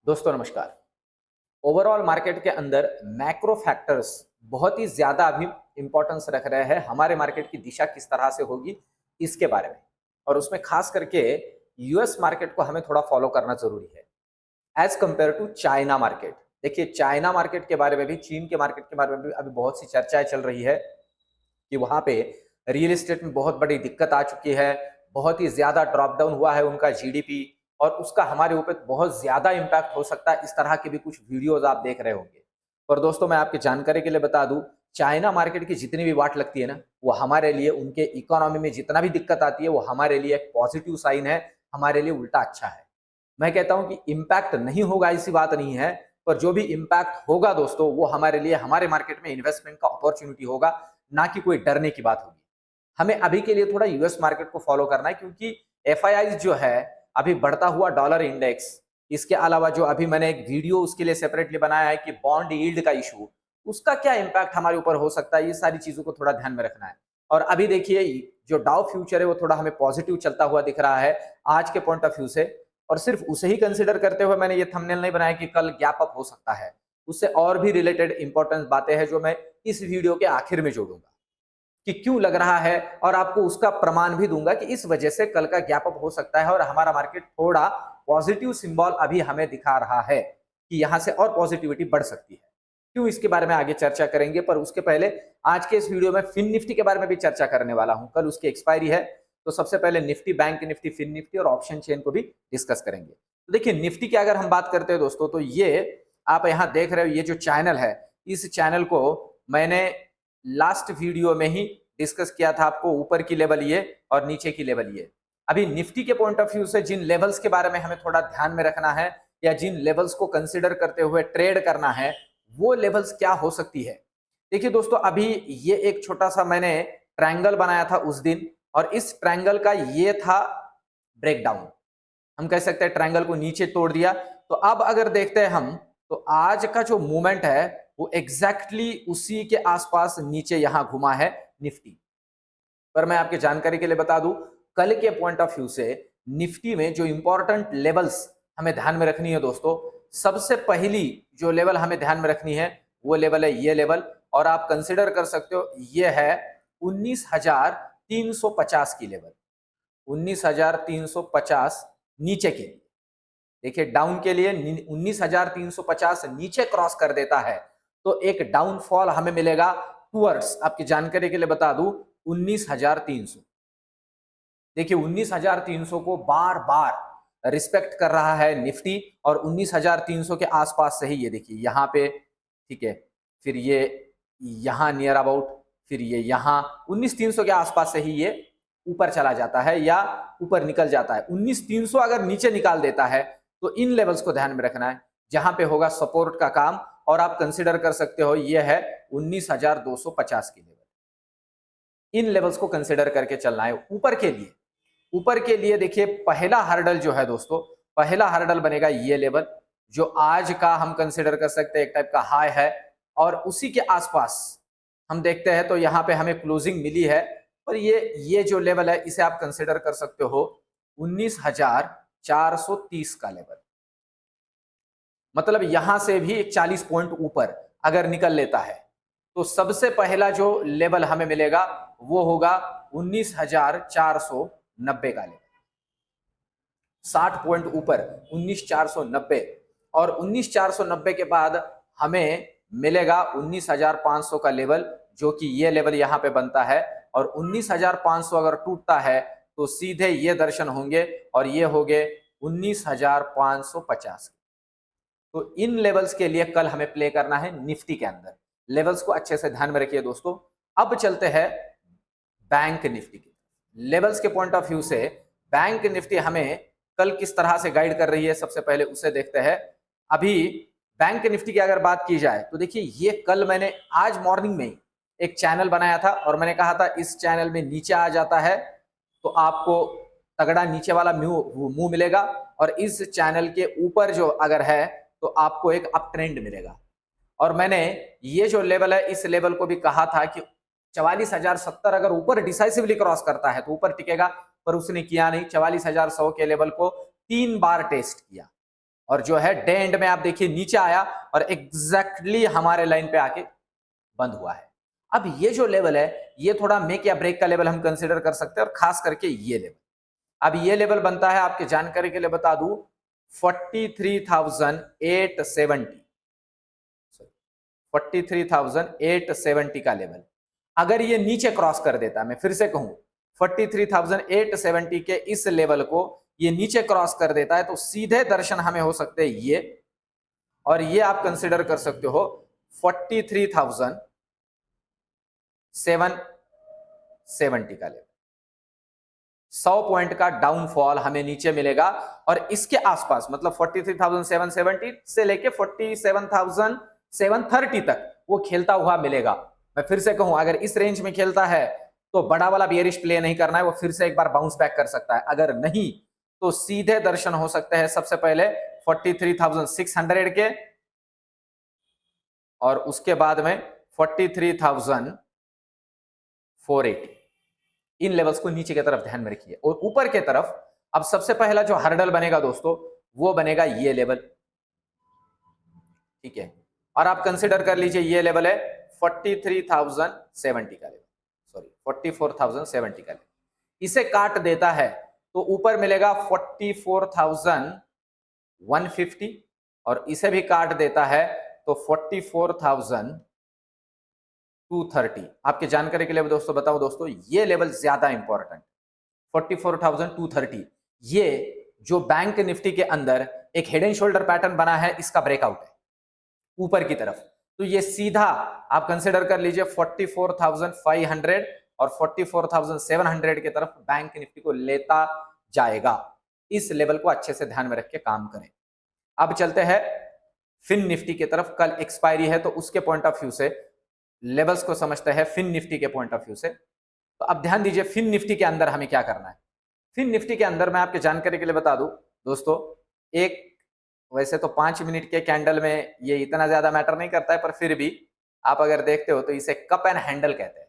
दोस्तों नमस्कार। Overall market के अंदर मैक्रो फैक्टर्स बहुत ही ज़्यादा अभी इम्पोर्टेंस रख रहे हैं हमारे मार्केट की दिशा किस तरह से होगी इसके बारे में। और उसमें खास करके यूएस मार्केट को हमें थोड़ा फॉलो करना ज़रूरी है as compare to China market. देखिए चाइना मार्केट के बारे में भी, चीन के मार्केट के बारे में भी अभी बहुत सी चर्चाएँ चल रही है कि वहाँ पे रियल एस्टेट में बहुत बड़ी दिक्कत आ चुकी है, बहुत ही ज़्यादा ड्रॉप डाउन हुआ है उनका जीडीपी और उसका हमारे ऊपर बहुत ज़्यादा इम्पैक्ट हो सकता है। इस तरह के भी कुछ वीडियोज़ आप देख रहे होंगे। पर दोस्तों मैं आपकी जानकारी के लिए बता दूँ, चाइना मार्केट की जितनी भी वाट लगती है ना, वो हमारे लिए उनके इकोनॉमी में जितना भी दिक्कत आती है, वो हमारे लिए एक पॉजिटिव साइन है, हमारे लिए उल्टा अच्छा है। मैं कहता हूँ कि इम्पैक्ट नहीं होगा ऐसी बात नहीं है, पर जो भी इम्पैक्ट होगा दोस्तों, वो हमारे लिए हमारे मार्केट में इन्वेस्टमेंट का अपॉर्च्युनिटी होगा, ना कि कोई डरने की बात होगी। हमें अभी के लिए थोड़ा यूएस मार्केट को फॉलो करना है क्योंकि एफआईआई जो है अभी बढ़ता हुआ डॉलर इंडेक्स, इसके अलावा जो अभी मैंने एक वीडियो उसके लिए सेपरेटली बनाया है कि बॉन्ड यील्ड का इशू, उसका क्या इम्पैक्ट हमारे ऊपर हो सकता है, ये सारी चीजों को थोड़ा ध्यान में रखना है। और अभी देखिए जो डाउ फ्यूचर है वो थोड़ा हमें पॉजिटिव चलता हुआ दिख रहा है आज के पॉइंट ऑफ व्यू से। और सिर्फ उसे ही कंसिडर करते हुए मैंने ये थंबनेल नहीं बनाया कि कल गैप अप हो सकता है, उससे और भी रिलेटेड इंपॉर्टेंट बातें हैं जो मैं इस वीडियो के आखिर में जोड़ूंगा कि क्यों लग रहा है, और आपको उसका प्रमाण भी दूंगा कि इस वजह से कल का गैप अप हो सकता है और हमारा मार्केट थोड़ा पॉजिटिव सिंबल अभी हमें दिखा रहा है कि यहां से और पॉजिटिविटी बढ़ सकती है। क्यों, इसके बारे में आगे चर्चा करेंगे, पर उसके पहले आज के इस वीडियो में फिन निफ्टी के बारे में भी चर्चा करने वाला हूं। कल उसकी एक्सपायरी है, तो सबसे पहले Nifty, bank Nifty, fin Nifty और ऑप्शन चेन को भी डिस्कस करेंगे। तो देखिए निफ्टी की अगर हम बात करते हैं दोस्तों, तो ये आप यहां देख रहे हो, ये जो चैनल है, इस चैनल को मैंने लास्ट वीडियो में ही डिस्कस किया था आपको, ऊपर की लेवल ये और नीचे की लेवल ये। अभी निफ्टी के पॉइंट ऑफ व्यू से जिन लेवल्स के बारे में हमें थोड़ा ध्यान में रखना है या जिन लेवल्स को कंसिडर करते हुए ट्रेड करना है, वो लेवल्स क्या हो सकती है। देखिए दोस्तों, अभी ये एक छोटा सा मैंने ट्रायंगल बनाया था उस दिन, और इस ट्रायंगल का ये था ब्रेकडाउन। हम कह सकते हैं ट्रायंगल को नीचे तोड़ दिया। तो अब अगर देखते हैं हम, तो आज का जो मूवमेंट है वो एग्जैक्टली उसी के आसपास नीचे यहां घुमा है निफ्टी। पर मैं आपकी जानकारी के लिए बता दूं, कल के पॉइंट ऑफ व्यू से निफ्टी में जो इंपॉर्टेंट लेवल्स हमें ध्यान में रखनी है दोस्तों, सबसे पहली जो लेवल हमें ध्यान में रखनी है वो लेवल है ये लेवल, और आप कंसिडर कर सकते हो ये है 19,350 की लेवल। 19,350 नीचे के लिए, देखिए डाउन के लिए 19,350 नीचे क्रॉस कर देता है तो एक डाउनफॉल हमें मिलेगा टूवर्ड्स, आपकी जानकारी के लिए बता दूं, 19,300। देखिए 19,300 को बार बार रिस्पेक्ट कर रहा है निफ्टी, और 19,300 के आसपास से ही ये देखिए यहाँ पे, ठीक है, फिर ये यहाँ नियर अबाउट, फिर ये यहाँ 19,300 के आसपास से ही ये ऊपर चला जाता है या ऊपर निकल जाता है। 19,300 अगर नीचे निकाल देता है तो इन लेवल्स को ध्यान में रखना है जहां पे होगा सपोर्ट का काम, और आप कंसिडर कर सकते हो ये है 19,250 की लेवल। इन लेवल्स को कंसिडर करके चलना है ऊपर के लिए। ऊपर के लिए देखिए पहला हर्डल जो है दोस्तों, पहला हर्डल बनेगा ये लेवल, जो आज का हम कंसिडर कर सकते हैं एक टाइप का हाई है, और उसी के आसपास हम देखते हैं तो यहाँ पे हमें क्लोजिंग मिली है। और ये जो लेवल है इसे आप कंसिडर कर सकते हो 19,430 का लेवल। मतलब यहां से भी एक 40 पॉइंट ऊपर अगर निकल लेता है तो सबसे पहला जो लेवल हमें मिलेगा वो होगा 19,490 का लेवल। 60 पॉइंट ऊपर 19,490, और 19,490 के बाद हमें मिलेगा 19,500 का लेवल, जो कि ये लेवल यहां पे बनता है। और 19,500 अगर टूटता है तो सीधे ये दर्शन होंगे, और ये हो गए 19,550। तो इन लेवल्स के लिए कल हमें प्ले करना है निफ्टी के अंदर। लेवल्स को अच्छे से ध्यान में रखिए दोस्तों। अब चलते हैं बैंक निफ्टी की लेवल्स के पॉइंट ऑफ व्यू से। बैंक निफ्टी हमें कल किस तरह से गाइड कर रही है, सबसे पहले उसे देखते हैं। अभी बैंक निफ्टी की अगर बात की जाए तो देखिए ये कल मैंने आज मॉर्निंग में एक चैनल बनाया था, और मैंने कहा था इस चैनल में नीचे आ जाता है तो आपको तगड़ा नीचे वाला मुंह मिलेगा, और इस चैनल के ऊपर जो अगर है तो आपको एक अप ट्रेंड मिलेगा। और मैंने ये जो लेवल है इस लेवल को भी कहा था कि 44,070 अगर ऊपर डिसाइसिवली क्रॉस करता है तो ऊपर टिकेगा, पर उसने किया नहीं। 44,100 के लेवल को 3 बार टेस्ट किया, और जो है डे एंड में आप देखिए नीचे आया और एग्जैक्टली हमारे लाइन पे आके बंद हुआ है। अब ये जो लेवल है ये थोड़ा मेक या ब्रेक का लेवल हम कंसीडर कर सकते हैं, और खास करके ये लेवल। अब ये लेवल बनता है, आपके जानकारी के लिए बता दूं, 43,870 43,870 का लेवल। अगर ये नीचे क्रॉस कर देता, मैं फिर से कहूं 43,870 के इस लेवल को ये नीचे क्रॉस कर देता है तो सीधे दर्शन हमें हो सकते हैं ये, और ये आप कंसिडर कर सकते हो 43,770 का लेवल। 100 पॉइंट का डाउनफॉल हमें नीचे मिलेगा, और इसके आसपास मतलब 43,770 से लेके 47,730 तक वो खेलता हुआ मिलेगा। मैं फिर से कहूं, अगर इस रेंज में खेलता है तो बड़ा वाला बियरिश प्ले नहीं करना है, वो फिर से एक बार बाउंस बैक कर सकता है। अगर नहीं तो सीधे दर्शन हो सकते हैं सबसे पहले 43,600 के, और उसके बाद में 43,480। इन लेवल्स को नीचे की तरफ ध्यान में रखिए। और ऊपर के तरफ अब सबसे पहला जो हर्डल बनेगा दोस्तों, वो बनेगा ये लेवल, ठीक है। और आप कंसिडर कर लीजिए ये लेवल है 43,070 का लेवल, सॉरी 44,070 का लेवल। इसे काट देता है तो ऊपर मिलेगा 44,150, और इसे भी काट देता है तो 44,230। आपके जानकारी के लिए दोस्तों बताओ दोस्तों, ये लेवल ज्यादा इंपॉर्टेंट 44,230। ये जो बैंक निफ्टी के अंदर एक हेड एंड शोल्डर पैटर्न बना है, इसका ब्रेकआउट है ऊपर की तरफ। तो ये सीधा आप कंसिडर कर लीजिए 44,500 और 44,700 की तरफ बैंक निफ्टी को लेता जाएगा। इस लेवल को अच्छे से ध्यान में रख के काम करें। अब चलते हैं फिन निफ्टी की तरफ। कल एक्सपायरी है तो उसके पॉइंट ऑफ व्यू से लेवल्स को समझते हैं फिन निफ्टी के पॉइंट ऑफ व्यू से। तो अब ध्यान दीजिए फिन निफ्टी के अंदर हमें क्या करना है। फिन निफ्टी के अंदर मैं आपके जानकारी के लिए बता दूं दोस्तों, एक वैसे तो 5 मिनट के कैंडल में ये इतना ज्यादा मैटर नहीं करता है, पर फिर भी आप अगर देखते हो तो इसे कप एंड हैंडल कहते हैं।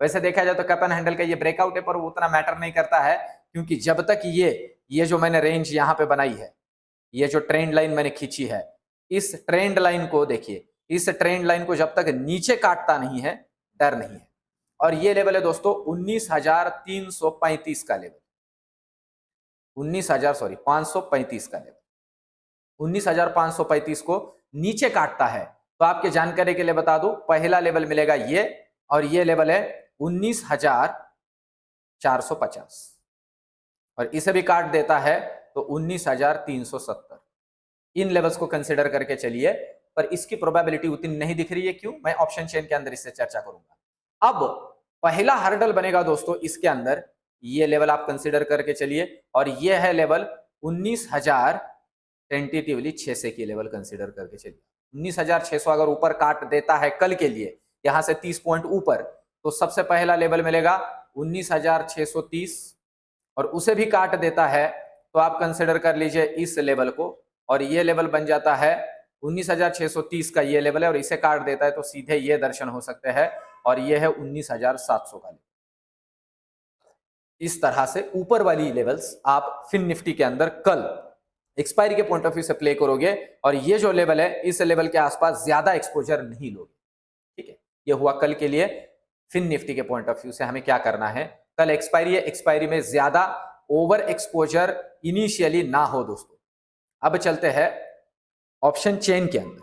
वैसे देखा जाए तो कप एंड हैंडल का ये ब्रेकआउट है, पर वो उतना मैटर नहीं करता है, क्योंकि जब तक ये जो मैंने रेंज यहाँ पे बनाई है, ये जो ट्रेंड लाइन मैंने खींची है, इस ट्रेंड लाइन को देखिए, इस ट्रेंड लाइन को जब तक नीचे काटता नहीं है, डर नहीं है। और ये लेवल है दोस्तों 19,335 का लेवल, 535 का लेवल। 19,535 को नीचे काटता है तो आपके जानकारी के लिए बता दूं, पहला लेवल मिलेगा ये, और ये लेवल है 19,450, और इसे भी काट देता है तो 19,370। इन लेवल्स को कंसीडर करके चलिए, पर इसकी प्रोबेबिलिटी उतनी नहीं दिख रही है। क्यों? मैं ऑप्शन चेन के अंदर इससे चर्चा करूंगा। अब पहला हर्डल बनेगा दोस्तों इसके अंदर, ये लेवल आप कंसीडर करके चलिए, और ये है लेवल 19,000, टेंटेटिवली 600 की लेवल कंसीडर करके चलिए। 19,600 अगर ऊपर काट देता है कल के लिए, यहां से 30 पॉइंट ऊपर, तो सबसे पहला लेवल मिलेगा 19,630, और उसे भी काट देता है तो आप कंसिडर कर लीजिए इस लेवल को, और ये लेवल बन जाता है 19,630 का ये लेवल है, और इसे काट देता है तो सीधे ये दर्शन हो सकते हैं, और ये है 19,700 का लेवल। इस तरह से ऊपर वाली लेवल्स आप फिन निफ्टी के अंदर कल एक्सपायरी के पॉइंट ऑफ व्यू से प्ले करोगे, और ये जो लेवल है इस लेवल के आसपास ज्यादा एक्सपोजर नहीं लोगे, ठीक है। ये हुआ कल के लिए फिन निफ्टी के पॉइंट ऑफ व्यू से हमें क्या करना है। कल एक्सपायरी है, एक्सपायरी में ज्यादा ओवर एक्सपोजर इनिशियली ना हो दोस्तों। अब चलते हैं ऑप्शन चेन के अंदर।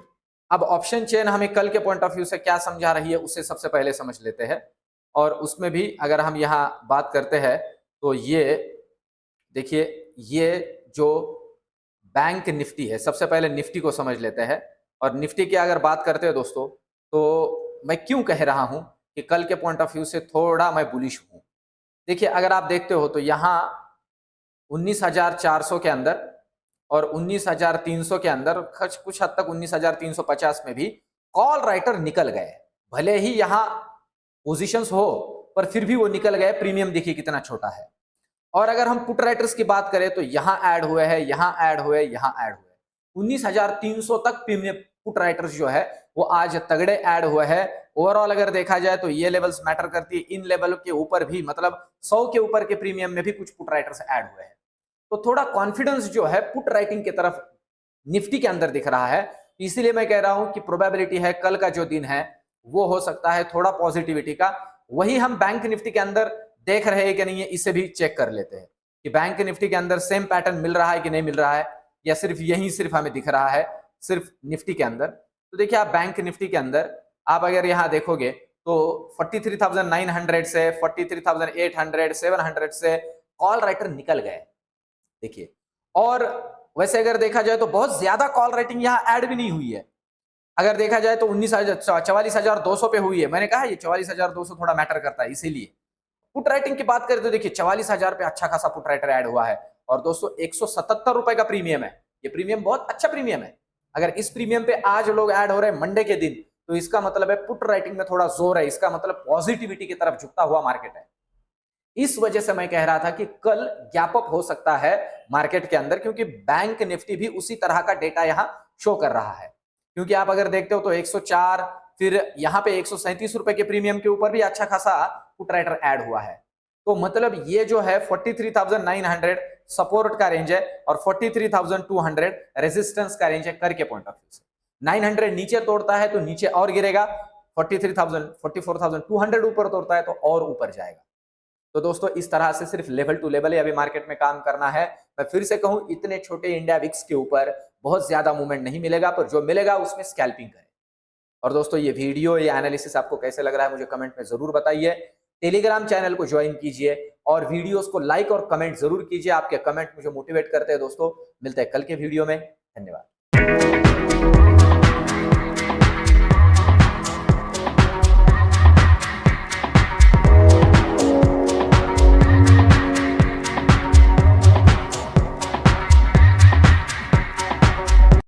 अब ऑप्शन चेन हमें कल के पॉइंट ऑफ व्यू से क्या समझा रही है उसे सबसे पहले समझ लेते हैं, और उसमें भी अगर हम यहाँ बात करते हैं तो ये देखिए, ये जो बैंक निफ्टी है, सबसे पहले निफ्टी को समझ लेते हैं। और निफ्टी की अगर बात करते हैं दोस्तों, तो मैं क्यों कह रहा हूं कि कल के पॉइंट ऑफ व्यू से थोड़ा मैं बुलिश हूं। देखिए, अगर आप देखते हो तो यहाँ 19,400 के अंदर और 19,300 के अंदर, कुछ हद तक 19,350 में भी कॉल राइटर निकल गए। भले ही यहाँ पोजीशंस हो, पर फिर भी वो निकल गए। प्रीमियम देखिए कितना छोटा है। और अगर हम पुट राइटर्स की बात करें तो यहाँ ऐड हुए हैं, यहाँ ऐड हुए, यहाँ ऐड हुए। 19,300 तक प्रीमियम पुट राइटर्स जो है वो आज तगड़े ऐड हुए हैं। ओवरऑल अगर देखा जाए तो ये लेवल्स मैटर करती है। इन लेवल के ऊपर भी, मतलब 100 के ऊपर के प्रीमियम में भी कुछ पुट राइटर्स ऐड हुए हैं। तो थोड़ा कॉन्फिडेंस जो है पुट राइटिंग की तरफ निफ्टी के अंदर दिख रहा है। इसीलिए मैं कह रहा हूं कि प्रोबेबिलिटी है कल का जो दिन है वो हो सकता है थोड़ा पॉजिटिविटी का। वही हम बैंक निफ्टी के अंदर देख रहे हैं कि नहीं है, इसे भी चेक कर लेते हैं कि बैंक निफ्टी के अंदर सेम पैटर्न मिल रहा है कि नहीं मिल रहा है, या सिर्फ यही सिर्फ हमें दिख रहा है सिर्फ निफ्टी के अंदर। तो देखिए आप बैंक निफ्टी के अंदर आप अगर यहां देखोगे तो 43,900 से 43,800 700 से कॉल राइटर निकल गए, देखिए। और वैसे अगर देखा जाए तो बहुत ज्यादा कॉल राइटिंग यहां ऐड भी नहीं हुई है। अगर देखा जाए तो 44,200 पे हुई है। मैंने कहा ये 44,200 थोड़ा मैटर करता है, इसीलिए पुट राइटिंग की बात करें तो देखिए 44,000 पे अच्छा खासा पुट राइटर ऐड हुआ है। और दोस्तों 177 रुपए का प्रीमियम है, ये प्रीमियम बहुत अच्छा प्रीमियम है। अगर इस प्रीमियम पे आज लोग ऐड हो रहे हैं मंडे के दिन, तो इसका मतलब है पुट राइटिंग में थोड़ा जोर है, इसका मतलब पॉजिटिविटी की तरफ झुकता हुआ मार्केट है। इस वजह से मैं कह रहा था कि कल गैप अप हो सकता है मार्केट के अंदर, क्योंकि बैंक निफ्टी भी उसी तरह का डेटा यहां शो कर रहा है। क्योंकि आप अगर देखते हो तो 104, फिर यहां पे 137 रुपए के प्रीमियम के ऊपर भी अच्छा खासा पुट राइटर ऐड हुआ है। तो मतलब ये जो है 43,900 सपोर्ट का रेंज है और 43,200 रेजिस्टेंस का रेंज है करके पॉइंट ऑफ व्यू से। 900 नीचे तोड़ता है तो नीचे और गिरेगा, 44,200 ऊपर तोड़ता है तो और ऊपर जाएगा। तो दोस्तों इस तरह से सिर्फ लेवल टू लेवल ही अभी मार्केट में काम करना है। मैं फिर से कहूं, इतने छोटे इंडिया विक्स के ऊपर बहुत ज्यादा मूवमेंट नहीं मिलेगा, पर जो मिलेगा उसमें स्कैल्पिंग करें। और दोस्तों ये वीडियो, ये एनालिसिस आपको कैसे लग रहा है मुझे कमेंट में जरूर बताइए। टेलीग्राम चैनल को ज्वाइन कीजिए और वीडियोस को लाइक और कमेंट जरूर कीजिए। आपके कमेंट मुझे मोटिवेट करते हैं। दोस्तों मिलते हैं कल के वीडियो में, धन्यवाद।